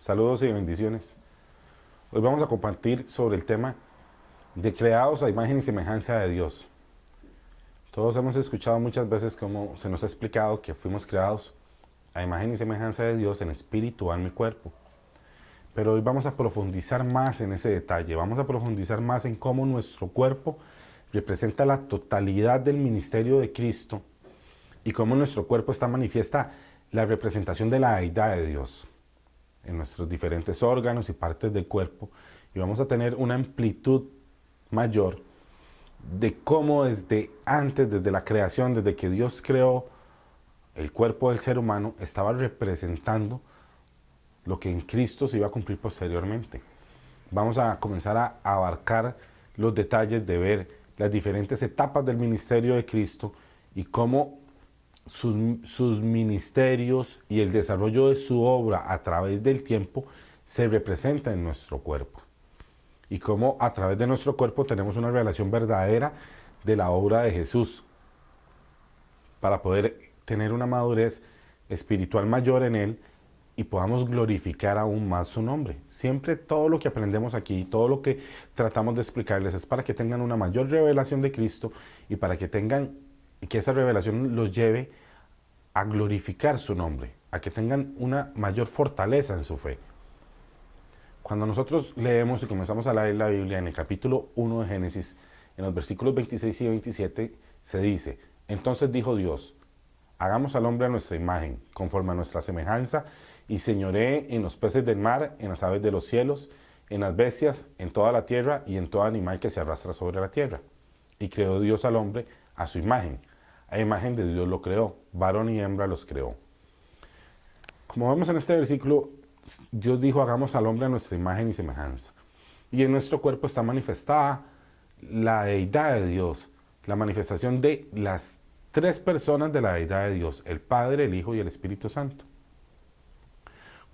Saludos y bendiciones. Hoy vamos a compartir sobre el tema de creados a imagen y semejanza de Dios. Todos hemos escuchado muchas veces cómo se nos ha explicado que fuimos creados a imagen y semejanza de Dios en espíritu, alma y cuerpo. Pero hoy vamos a profundizar más en ese detalle. Vamos a profundizar más en cómo nuestro cuerpo representa la totalidad del ministerio de Cristo y cómo nuestro cuerpo está manifiesta la representación de la deidad de Dios en nuestros diferentes órganos y partes del cuerpo, y vamos a tener una amplitud mayor de cómo desde antes, desde la creación, desde que Dios creó el cuerpo del ser humano, estaba representando lo que en Cristo se iba a cumplir posteriormente. Vamos a comenzar a abarcar los detalles de ver las diferentes etapas del ministerio de Cristo y cómo sus ministerios y el desarrollo de su obra a través del tiempo se representa en nuestro cuerpo. Y cómo a través de nuestro cuerpo tenemos una relación verdadera de la obra de Jesús para poder tener una madurez espiritual mayor en Él y podamos glorificar aún más su nombre. Siempre todo lo que aprendemos aquí, todo lo que tratamos de explicarles es para que tengan una mayor revelación de Cristo y para que que esa revelación los lleve a glorificar su nombre, a que tengan una mayor fortaleza en su fe. Cuando nosotros leemos y comenzamos a leer la Biblia en el capítulo 1 de Génesis, en los versículos 26 y 27, se dice: entonces dijo Dios, hagamos al hombre a nuestra imagen, conforme a nuestra semejanza, y señoree en los peces del mar, en las aves de los cielos, en las bestias, en toda la tierra y en todo animal que se arrastra sobre la tierra. Y creó Dios al hombre a su imagen. A imagen de Dios lo creó, varón y hembra los creó. Como vemos en este versículo, Dios dijo: hagamos al hombre a nuestra imagen y semejanza. Y en nuestro cuerpo está manifestada la deidad de Dios, la manifestación de las tres personas de la deidad de Dios: el Padre, el Hijo y el Espíritu Santo.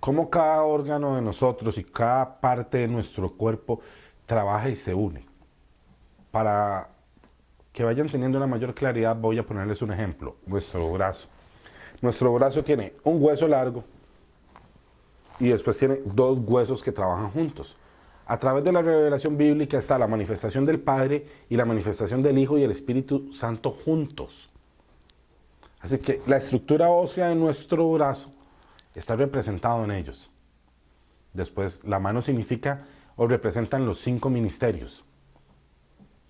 Cómo cada órgano de nosotros y cada parte de nuestro cuerpo trabaja y se une. Para que vayan teniendo una mayor claridad, voy a ponerles un ejemplo: nuestro brazo. Nuestro brazo tiene un hueso largo y después tiene dos huesos que trabajan juntos. A través de la revelación bíblica está la manifestación del Padre y la manifestación del Hijo y el Espíritu Santo juntos. Así que la estructura ósea de nuestro brazo está representado en ellos. Después, la mano significa o representan los 5 ministerios.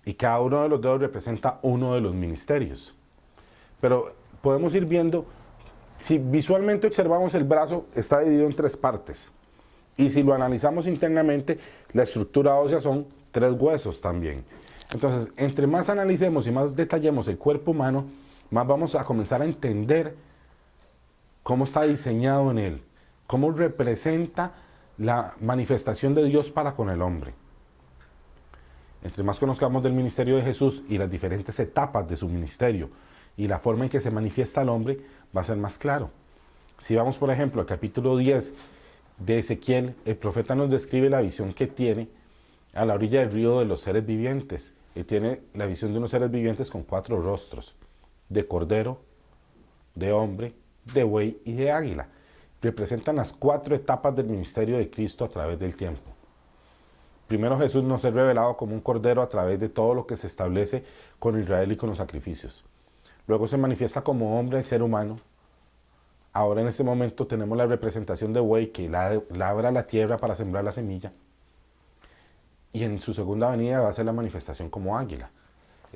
Y cada uno de los dedos representa uno de los ministerios. Pero podemos ir viendo, si visualmente observamos el brazo, está dividido en 3 partes. Y si lo analizamos internamente, la estructura ósea son 3 huesos también. Entonces, entre más analicemos y más detallemos el cuerpo humano, más vamos a comenzar a entender cómo está diseñado en él, cómo representa la manifestación de Dios para con el hombre. Entre más conozcamos del ministerio de Jesús y las diferentes etapas de su ministerio y la forma en que se manifiesta el hombre, va a ser más claro. Si vamos, por ejemplo, al capítulo 10 de Ezequiel, el profeta nos describe la visión que tiene a la orilla del río de los seres vivientes. Él tiene la visión de unos seres vivientes con 4 rostros: de cordero, de hombre, de buey y de águila. Representan las 4 etapas del ministerio de Cristo a través del tiempo. Primero, Jesús nos es revelado como un cordero a través de todo lo que se establece con Israel y con los sacrificios. Luego se manifiesta como hombre, ser humano. Ahora en este momento tenemos la representación de buey que labra la tierra para sembrar la semilla. Y en su segunda venida va a ser la manifestación como águila.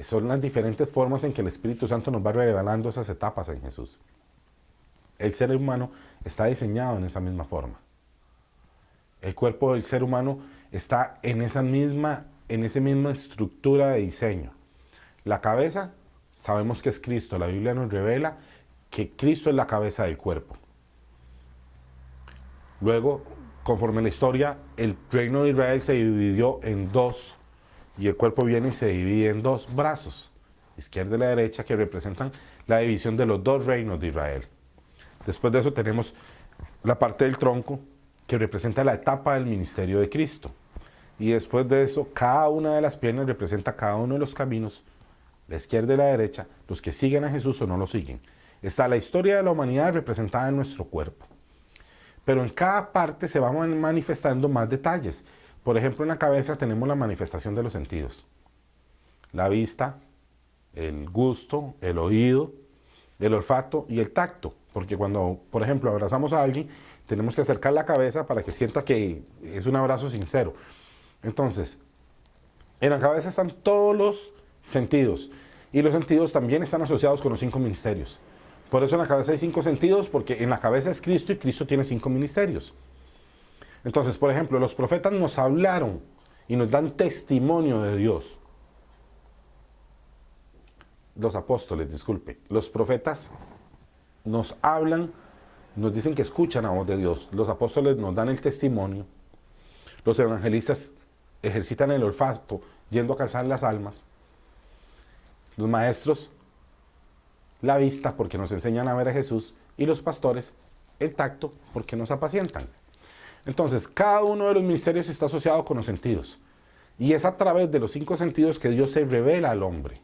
Son las diferentes formas en que el Espíritu Santo nos va revelando esas etapas en Jesús. El ser humano está diseñado en esa misma forma. El cuerpo del ser humano está en esa misma estructura de diseño. La cabeza, sabemos que es Cristo. La Biblia nos revela que Cristo es la cabeza del cuerpo. Luego, conforme la historia, el reino de Israel se dividió en 2, y el cuerpo viene y se divide en 2 brazos, izquierda y la derecha, que representan la división de los 2 reinos de Israel. Después de eso tenemos la parte del tronco, que representa la etapa del ministerio de Cristo. Y después de eso, cada una de las piernas representa cada uno de los caminos, la izquierda y la derecha, los que siguen a Jesús o no lo siguen. Está la historia de la humanidad representada en nuestro cuerpo. pero en cada parte se van manifestando más detalles. Por ejemplo, en la cabeza tenemos la manifestación de los sentidos. La vista, el gusto, el oído, el olfato y el tacto. Porque cuando, por ejemplo, abrazamos a alguien, tenemos que acercar la cabeza para que sienta que es un abrazo sincero. Entonces, en la cabeza están todos los sentidos. Y los sentidos también están asociados con los 5 ministerios. Por eso en la cabeza hay 5 sentidos, porque en la cabeza es Cristo y Cristo tiene 5 ministerios. Entonces, por ejemplo, los profetas nos hablaron y nos dan testimonio de Dios. Los apóstoles, disculpe. Los profetas nos hablan, nos dicen que escuchan a voz de Dios. Los apóstoles nos dan el testimonio. Los evangelistas ejercitan el olfato, yendo a calzar las almas. Los maestros, la vista, porque nos enseñan a ver a Jesús. Y los pastores, el tacto, porque nos apacientan. Entonces, cada uno de los ministerios está asociado con los sentidos. Y es a través de los 5 sentidos que Dios se revela al hombre.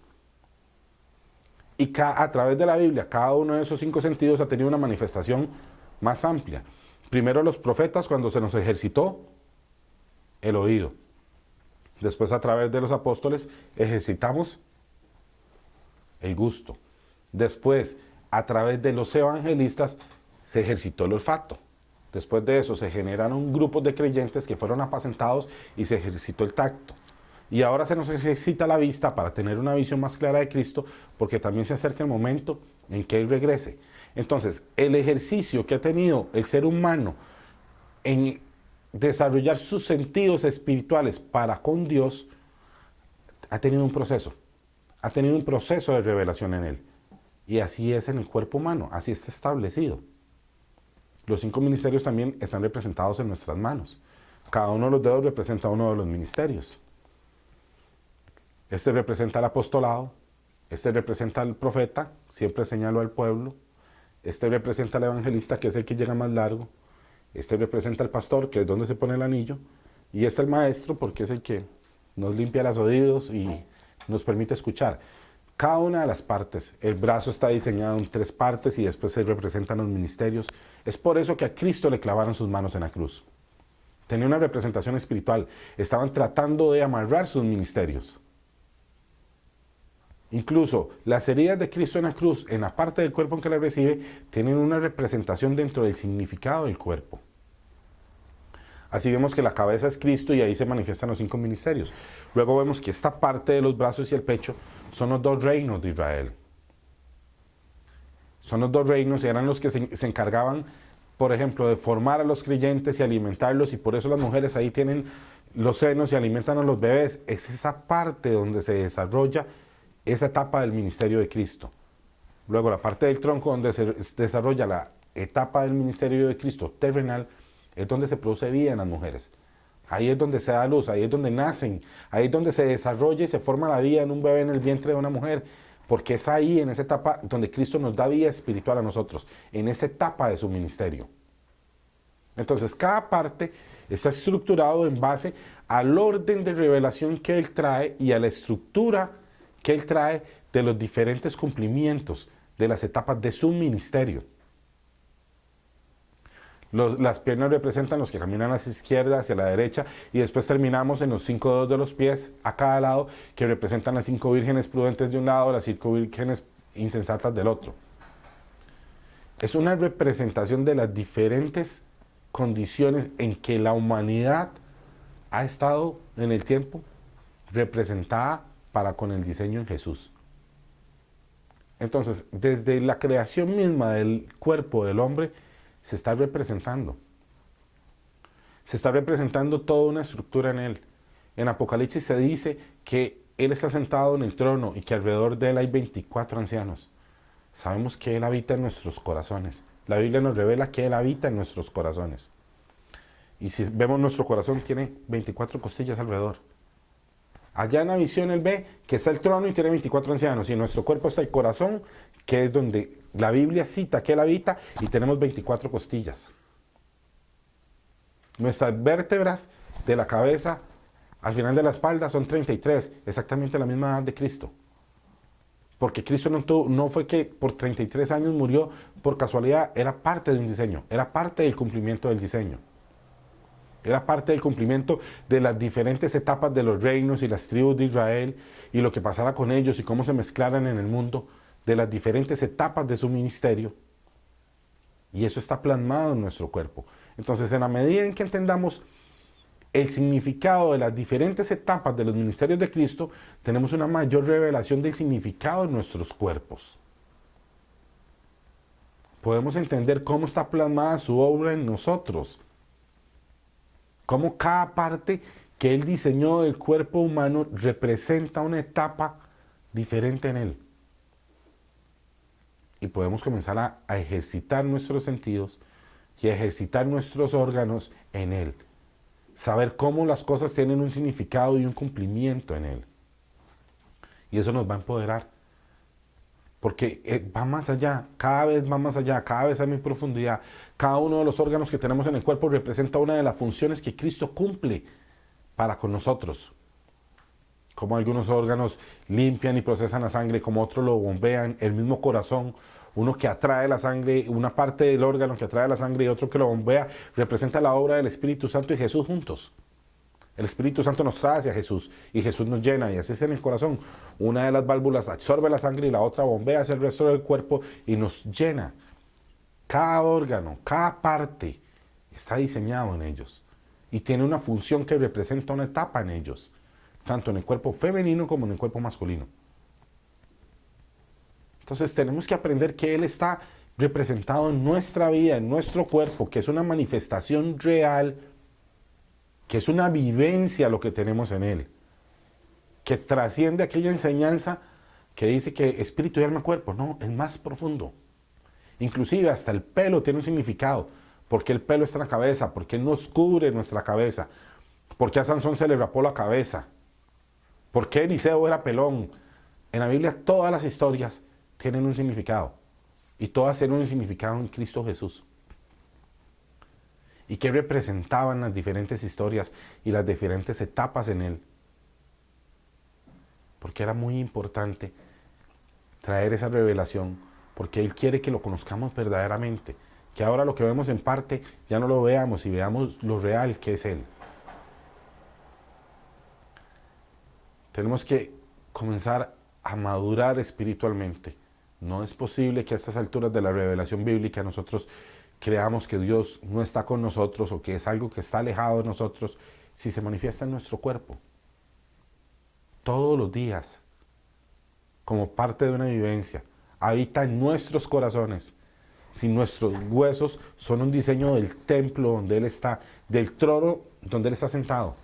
Y a través de la Biblia, cada uno de esos 5 sentidos ha tenido una manifestación más amplia. Primero los profetas, cuando se nos ejercitó el oído. Después, a través de los apóstoles, ejercitamos el gusto. Después, a través de los evangelistas, se ejercitó el olfato. Después de eso, se generaron grupos de creyentes que fueron apacentados y se ejercitó el tacto. Y ahora se nos ejercita la vista para tener una visión más clara de Cristo, porque también se acerca el momento en que Él regrese. Entonces, el ejercicio que ha tenido el ser humano en desarrollar sus sentidos espirituales para con Dios, ha tenido un proceso. Ha tenido un proceso de revelación en Él. Y así es en el cuerpo humano, así está establecido. Los 5 ministerios también están representados en nuestras manos. Cada uno de los dedos representa uno de los ministerios. Este representa el apostolado, este representa al profeta, siempre señalo al pueblo. Este representa al evangelista, que es el que llega más largo. Este representa al pastor, que es donde se pone el anillo. Y este el maestro, porque es el que nos limpia los oídos y nos permite escuchar. Cada una de las partes, el brazo está diseñado en 3 partes y después se representan los ministerios. Es por eso que a Cristo le clavaron sus manos en la cruz. Tenía una representación espiritual. Estaban tratando de amarrar sus ministerios. Incluso las heridas de Cristo en la cruz, en la parte del cuerpo en que la recibe, tienen una representación dentro del significado del cuerpo. Así vemos que la cabeza es Cristo y ahí se manifiestan los 5 ministerios. Luego vemos que esta parte de los brazos y el pecho son los 2 reinos de Israel. Son los 2 reinos y eran los que se encargaban, por ejemplo, de formar a los creyentes y alimentarlos, y por eso las mujeres ahí tienen los senos y alimentan a los bebés. Es esa parte donde se desarrolla esa etapa del ministerio de Cristo. Luego la parte del tronco donde se desarrolla la etapa del ministerio de Cristo terrenal, es donde se produce vida en las mujeres. Ahí es donde se da luz, ahí es donde nacen, ahí es donde se desarrolla y se forma la vida en un bebé en el vientre de una mujer, porque es ahí, en esa etapa, donde Cristo nos da vida espiritual a nosotros, en esa etapa de su ministerio. Entonces, cada parte está estructurado en base al orden de revelación que Él trae y a la estructura que Él trae de los diferentes cumplimientos de las etapas de su ministerio. Las piernas representan los que caminan hacia la izquierda, hacia la derecha, y después terminamos en los 5 dedos de los pies a cada lado, que representan las 5 vírgenes prudentes de un lado, las 5 vírgenes insensatas del otro. Es una representación de las diferentes condiciones en que la humanidad ha estado en el tiempo representada para con el diseño en Jesús. Entonces, desde la creación misma del cuerpo del hombre, se está representando. Se está representando toda una estructura en él. En Apocalipsis se dice que Él está sentado en el trono y que alrededor de Él hay 24 ancianos. Sabemos que Él habita en nuestros corazones. La Biblia nos revela que Él habita en nuestros corazones. Y si vemos nuestro corazón, tiene 24 costillas alrededor. Allá en la visión Él ve que está el trono y tiene 24 ancianos. Y en nuestro cuerpo está el corazón, que es donde la Biblia cita que Él habita, y tenemos 24 costillas. Nuestras vértebras de la cabeza al final de la espalda son 33, exactamente la misma edad de Cristo. Porque Cristo no fue que por 33 años murió por casualidad, era parte de un diseño, era parte del cumplimiento del diseño. Era parte del cumplimiento de las diferentes etapas de los reinos y las tribus de Israel y lo que pasara con ellos y cómo se mezclaran en el mundo, de las diferentes etapas de su ministerio. Y eso está plasmado en nuestro cuerpo. Entonces, en la medida en que entendamos el significado de las diferentes etapas de los ministerios de Cristo, tenemos una mayor revelación del significado de nuestros cuerpos. Podemos entender cómo está plasmada su obra en nosotros. Cómo cada parte que Él diseñó del cuerpo humano representa una etapa diferente en Él. Y podemos comenzar a ejercitar nuestros sentidos y a ejercitar nuestros órganos en Él. Saber cómo las cosas tienen un significado y un cumplimiento en Él. Y eso nos va a empoderar. Porque va más allá, cada vez va más allá, cada vez hay más profundidad. Cada uno de los órganos que tenemos en el cuerpo representa una de las funciones que Cristo cumple para con nosotros. Como algunos órganos limpian y procesan la sangre, como otros lo bombean, el mismo corazón, uno que atrae la sangre, una parte del órgano que atrae la sangre y otro que lo bombea, representa la obra del Espíritu Santo y Jesús juntos. El Espíritu Santo nos trae hacia Jesús y Jesús nos llena, y así es en el corazón. Una de las válvulas absorbe la sangre y la otra bombea hacia el resto del cuerpo y nos llena. Cada órgano, cada parte está diseñado en ellos y tiene una función que representa una etapa en ellos, tanto en el cuerpo femenino como en el cuerpo masculino. Entonces tenemos que aprender que Él está representado en nuestra vida, en nuestro cuerpo, que es una manifestación real, que es una vivencia lo que tenemos en Él, que trasciende aquella enseñanza que dice que espíritu y alma cuerpo. No, es más profundo. Inclusive hasta el pelo tiene un significado. ¿Por qué el pelo está en la cabeza? ¿Por qué nos cubre nuestra cabeza? ¿Por qué a Sansón se le rapó la cabeza? ¿Por qué Eliseo era pelón? En la Biblia todas las historias tienen un significado, y todas tienen un significado en Cristo Jesús. Y qué representaban las diferentes historias y las diferentes etapas en Él. Porque era muy importante traer esa revelación, porque Él quiere que lo conozcamos verdaderamente, que ahora lo que vemos en parte ya no lo veamos y veamos lo real que es Él. Tenemos que comenzar a madurar espiritualmente. No es posible que a estas alturas de la revelación bíblica nosotros creamos que Dios no está con nosotros o que es algo que está alejado de nosotros si se manifiesta en nuestro cuerpo. Todos los días, como parte de una vivencia, habita en nuestros corazones. Si nuestros huesos son un diseño del templo donde Él está, del trono donde Él está sentado.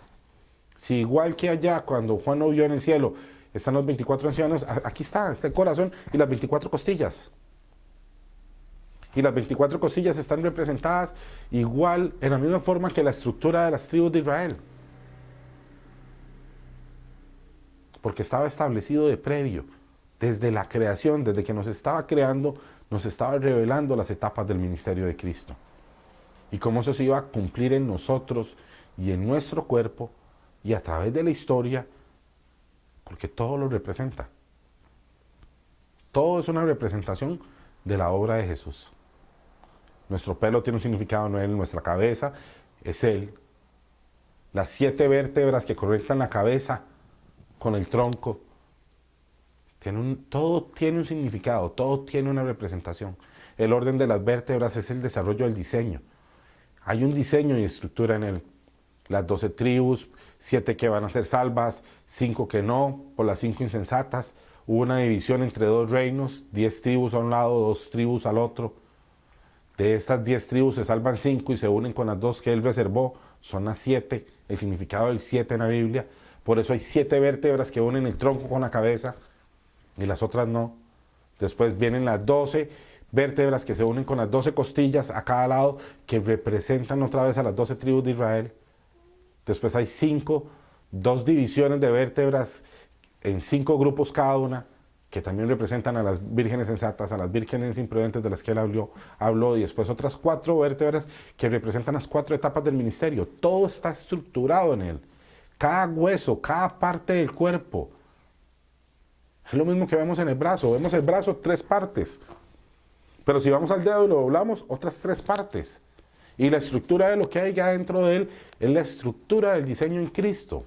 Si igual que allá, cuando Juan lo vio en el cielo, están los 24 ancianos, aquí está el corazón y las 24 costillas. Y las 24 costillas están representadas igual, en la misma forma que la estructura de las tribus de Israel. Porque estaba establecido de previo, desde la creación, desde que nos estaba creando, nos estaba revelando las etapas del ministerio de Cristo. Y cómo eso se iba a cumplir en nosotros y en nuestro cuerpo y a través de la historia, porque todo lo representa. Todo es una representación de la obra de Jesús. Nuestro pelo tiene un significado en Él, nuestra cabeza es Él. Las 7 vértebras que conectan la cabeza con el tronco, todo tiene un significado, todo tiene una representación. El orden de las vértebras es el desarrollo del diseño. Hay un diseño y estructura en Él. Las 12 tribus, 7 que van a ser salvas, 5 que no, por las 5 insensatas. Hubo una división entre 2 reinos, 10 tribus a un lado, 2 tribus al otro. De estas 10 tribus se salvan 5 y se unen con las 2 que Él reservó, son las 7, el significado del 7 en la Biblia. Por eso hay 7 vértebras que unen el tronco con la cabeza y las otras no. Después vienen las 12 vértebras que se unen con las 12 costillas a cada lado, que representan otra vez a las 12 tribus de Israel. Después hay 2 divisiones de vértebras en 5 grupos cada una, que también representan a las vírgenes sensatas, a las vírgenes imprudentes de las que Él habló, y después otras 4 vértebras que representan las 4 etapas del ministerio. Todo está estructurado en Él. Cada hueso, cada parte del cuerpo Es lo mismo que vemos en el brazo. Vemos el brazo 3 partes. Pero si vamos al dedo y lo doblamos, otras 3 partes. Y la estructura de lo que hay ya dentro de él es la estructura del diseño en Cristo.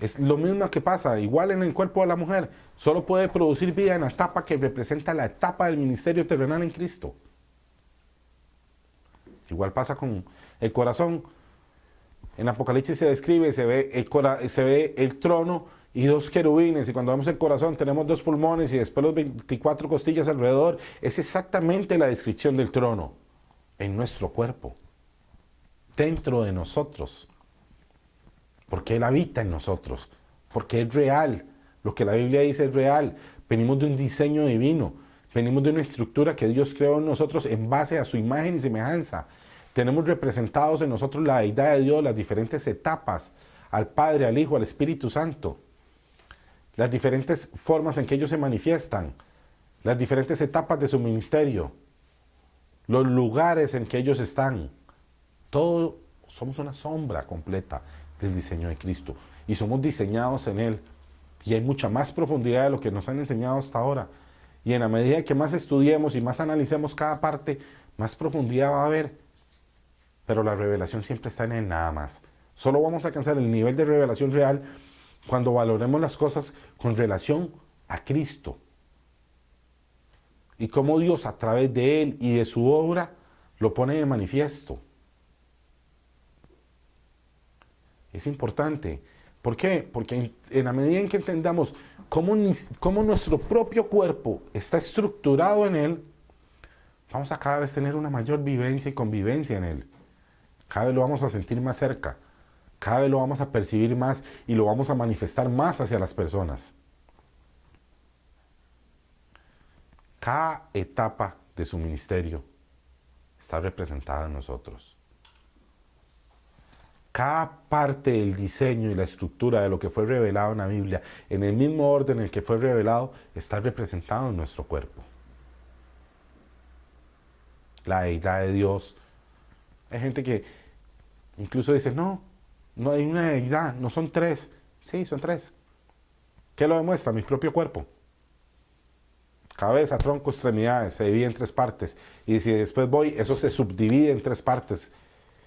Es lo mismo que pasa, igual en el cuerpo de la mujer. Solo puede producir vida en la etapa que representa la etapa del ministerio terrenal en Cristo. Igual pasa con el corazón. En Apocalipsis se describe, se ve el trono y 2 querubines. Y cuando vemos el corazón tenemos 2 pulmones y después los 24 costillas alrededor. Es exactamente la descripción del trono en nuestro cuerpo, dentro de nosotros. Porque Él habita en nosotros, porque es real. Lo que la Biblia dice es real. Venimos de un diseño divino, venimos de una estructura que Dios creó en nosotros en base a su imagen y semejanza. Tenemos representados en nosotros la deidad de Dios, las diferentes etapas, al Padre, al Hijo, al Espíritu Santo, las diferentes formas en que ellos se manifiestan, las diferentes etapas de su ministerio, los lugares en que ellos están. Todo somos una sombra completa del diseño de Cristo y somos diseñados en Él. Y hay mucha más profundidad de lo que nos han enseñado hasta ahora. Y en la medida que más estudiemos y más analicemos cada parte, más profundidad va a haber. Pero la revelación siempre está en Él nada más. Solo vamos a alcanzar el nivel de revelación real cuando valoremos las cosas con relación a Cristo. Y cómo Dios a través de Él y de su obra lo pone de manifiesto. Es importante. ¿Por qué? Porque en la medida en que entendamos cómo nuestro propio cuerpo está estructurado en Él, vamos a cada vez tener una mayor vivencia y convivencia en Él. Cada vez lo vamos a sentir más cerca. Cada vez lo vamos a percibir más y lo vamos a manifestar más hacia las personas. Cada etapa de su ministerio está representada en nosotros. Cada parte del diseño y la estructura de lo que fue revelado en la Biblia, en el mismo orden en el que fue revelado, está representado en nuestro cuerpo. La deidad de Dios. Hay gente que incluso dice, no hay una deidad, no son 3. Sí, son 3. ¿Qué lo demuestra? Mi propio cuerpo. Cabeza, tronco, extremidades, se divide en 3 partes. Y si después voy, eso se subdivide en 3 partes.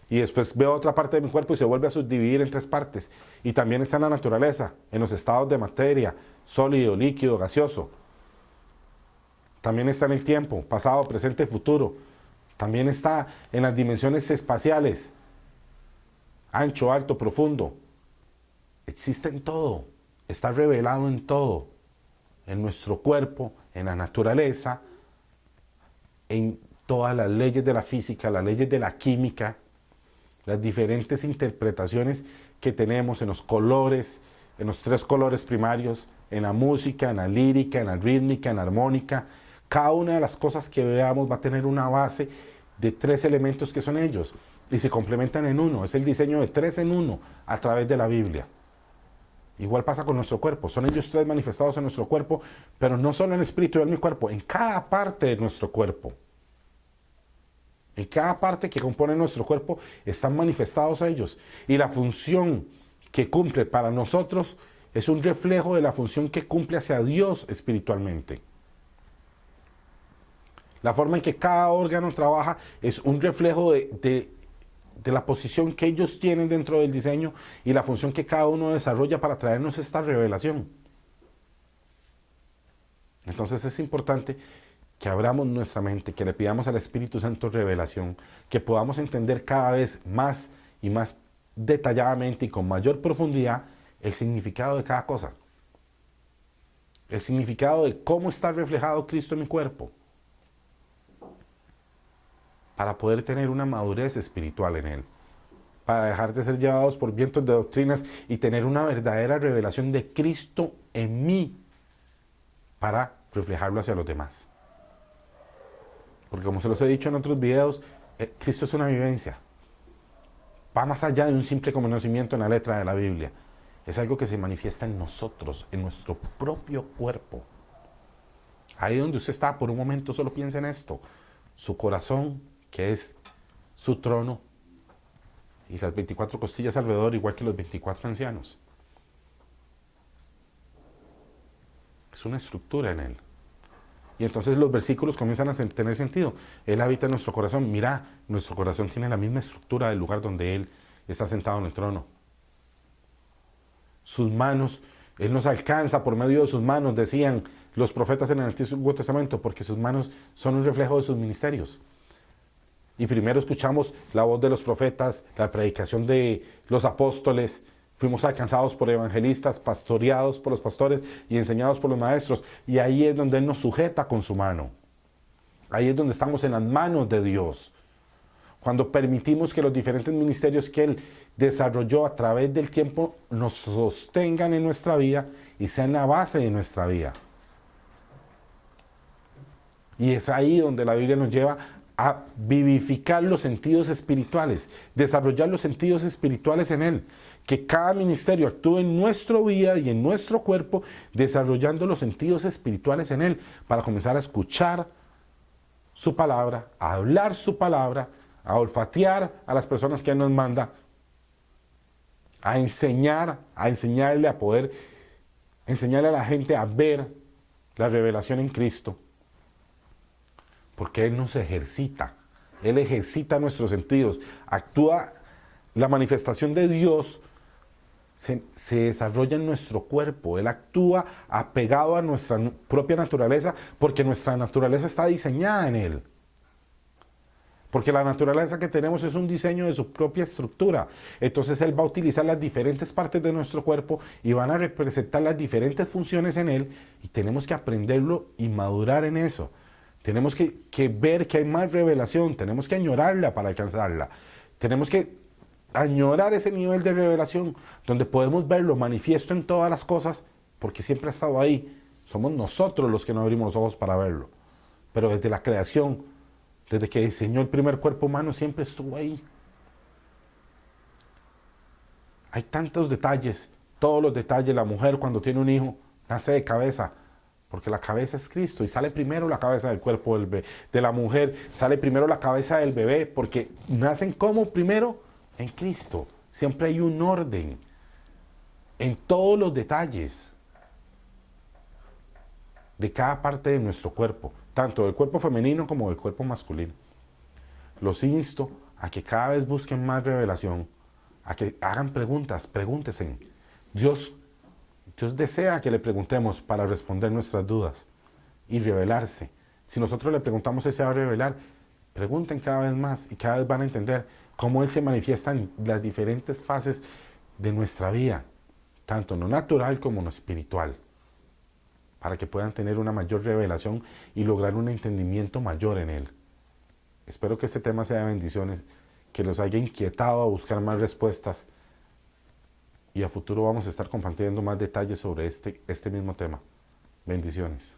Y después veo otra parte de mi cuerpo y se vuelve a subdividir en 3 partes. Y también está en la naturaleza, en los estados de materia, sólido, líquido, gaseoso. También está en el tiempo, pasado, presente, futuro. También está en las dimensiones espaciales, ancho, alto, profundo. Existe en todo, está revelado en todo. En nuestro cuerpo, en la naturaleza, en todas las leyes de la física, las leyes de la química, las diferentes interpretaciones que tenemos en los colores, en los 3 colores primarios, en la música, en la lírica, en la rítmica, en la armónica. Cada una de las cosas que veamos va a tener una base de 3 elementos que son ellos y se complementan en uno. Es el diseño de 3 en 1 a través de la Biblia. Igual pasa con nuestro cuerpo. Son ellos 3 manifestados en nuestro cuerpo, pero no solo en el espíritu y en mi cuerpo, en cada parte de nuestro cuerpo. En cada parte que compone nuestro cuerpo están manifestados ellos. Y la función que cumple para nosotros es un reflejo de la función que cumple hacia Dios espiritualmente. La forma en que cada órgano trabaja es un reflejo de la posición que ellos tienen dentro del diseño y la función que cada uno desarrolla para traernos esta revelación. Entonces es importante que abramos nuestra mente, que le pidamos al Espíritu Santo revelación, que podamos entender cada vez más y más detalladamente y con mayor profundidad el significado de cada cosa. El significado de cómo está reflejado Cristo en mi cuerpo. Para poder tener una madurez espiritual en Él. Para dejar de ser llevados por vientos de doctrinas y tener una verdadera revelación de Cristo en mí. Para reflejarlo hacia los demás. Porque como se los he dicho en otros videos, Cristo es una vivencia. Va más allá de un simple conocimiento en la letra de la Biblia. Es algo que se manifiesta en nosotros, en nuestro propio cuerpo. Ahí donde usted está, por un momento solo piensa en esto. Su corazón, que es su trono, y las 24 costillas alrededor, igual que los 24 ancianos. Es una estructura en Él. Y entonces los versículos comienzan a tener sentido. Él habita en nuestro corazón. Mira, nuestro corazón tiene la misma estructura del lugar donde Él está sentado en el trono. Sus manos, Él nos alcanza por medio de sus manos, decían los profetas en el Antiguo Testamento, porque sus manos son un reflejo de sus ministerios. Y primero escuchamos la voz de los profetas, la predicación de los apóstoles, fuimos alcanzados por evangelistas, pastoreados por los pastores y enseñados por los maestros. Y ahí es donde Él nos sujeta con su mano. Ahí es donde estamos en las manos de Dios. Cuando permitimos que los diferentes ministerios que Él desarrolló a través del tiempo nos sostengan en nuestra vida y sean la base de nuestra vida. Y es ahí donde la Biblia nos lleva a vivificar los sentidos espirituales, desarrollar los sentidos espirituales en Él. Que cada ministerio actúe en nuestra vida y en nuestro cuerpo, desarrollando los sentidos espirituales en Él, para comenzar a escuchar su palabra, a hablar su palabra, a olfatear a las personas que Él nos manda, a enseñarle a poder, enseñarle a la gente a ver la revelación en Cristo. Porque Él nos ejercita, Él ejercita nuestros sentidos, actúa, la manifestación de Dios se desarrolla en nuestro cuerpo, Él actúa apegado a nuestra propia naturaleza, porque nuestra naturaleza está diseñada en Él. Porque la naturaleza que tenemos es un diseño de su propia estructura. Entonces Él va a utilizar las diferentes partes de nuestro cuerpo y van a representar las diferentes funciones en Él, y tenemos que aprenderlo y madurar en eso. Tenemos que ver que hay más revelación, tenemos que añorarla para alcanzarla. Tenemos que añorar ese nivel de revelación donde podemos verlo manifiesto en todas las cosas, porque siempre ha estado ahí. Somos nosotros los que no abrimos los ojos para verlo. Pero desde la creación, desde que diseñó el primer cuerpo humano, siempre estuvo ahí. Hay tantos detalles, todos los detalles. La mujer cuando tiene un hijo nace de cabeza, porque la cabeza es Cristo y sale primero la cabeza del cuerpo de la mujer, sale primero la cabeza del bebé, porque nacen como primero en Cristo. Siempre hay un orden en todos los detalles de cada parte de nuestro cuerpo, tanto del cuerpo femenino como del cuerpo masculino. Los insto a que cada vez busquen más revelación, a que hagan preguntas, pregúntense. Dios desea que le preguntemos para responder nuestras dudas y revelarse. Si nosotros le preguntamos, Él se va a revelar. Pregunten cada vez más y cada vez van a entender cómo Él se manifiesta en las diferentes fases de nuestra vida, tanto no natural como no espiritual, para que puedan tener una mayor revelación y lograr un entendimiento mayor en Él. Espero que este tema sea de bendiciones, que los haya inquietado a buscar más respuestas, y a futuro vamos a estar compartiendo más detalles sobre este mismo tema. Bendiciones.